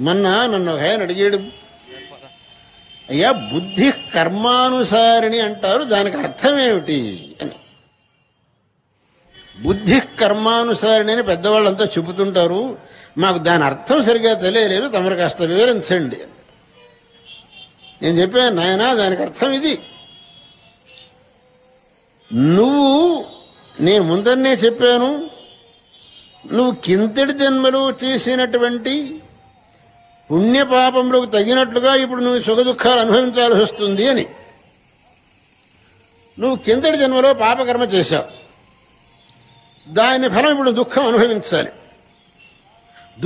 మొన్న నన్ను ఒక ఆయన అడిగాడు, అయ్యా బుద్ధి కర్మానుసారిణి అంటారు, దానికి అర్థం ఏమిటి అని. బుద్ధి కర్మానుసారిణి అని పెద్దవాళ్ళంతా చెబుతుంటారు, మాకు దాని అర్థం సరిగా తెలియలేదు, తమరు కాస్త వివరించండి. నేను చెప్పాను, నాయనా దానికి అర్థం ఇది. నేను ముందరనే చెప్పాను, నువ్వు కిందటి జన్మలో చేసినటువంటి పుణ్యపాపములకు తగినట్లుగా ఇప్పుడు నువ్వు సుఖ దుఃఖాలు అనుభవించాల్సి వస్తుంది అని. నువ్వు కిందటి జన్మలో పాపకర్మ చేశావు, దాని ఫలం ఇప్పుడు దుఃఖం అనుభవించాలి.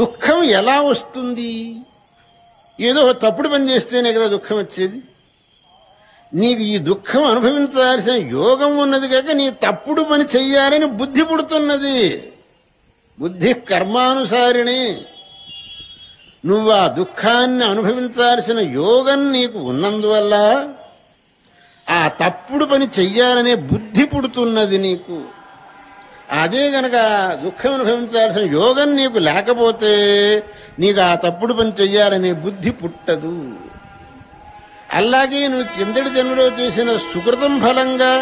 దుఃఖం ఎలా వస్తుంది? ఏదో తప్పుడు పని చేస్తేనే కదా దుఃఖం వచ్చేది. నీకు ఈ దుఃఖం అనుభవించాల్సిన యోగం ఉన్నది కాక నీ తప్పుడు పని చెయ్యాలని బుద్ధి పుడుతున్నది. బుద్ధి కర్మానుసారిణి. నువ్వు ఆ దుఃఖాన్ని అనుభవించాల్సిన యోగం నీకు ఉన్నందువల్ల ఆ తప్పుడు పని చెయ్యాలనే బుద్ధి పుడుతున్నది నీకు. అదే గనక దుఃఖం అనుభవించాల్సిన యోగం నీకు లేకపోతే నీకు ఆ తప్పుడు పని చెయ్యాలనే బుద్ధి పుట్టదు. అలాగే నువ్వు కిందటి జన్మలో చేసిన సుకృతం ఫలంగా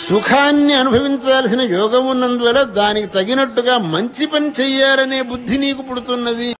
సుఖాన్ని అనుభవించాల్సిన యోగం ఉన్నందువల్ల దానికి తగినట్టుగా మంచి పని చెయ్యాలనే బుద్ధి నీకు పుడుతున్నది.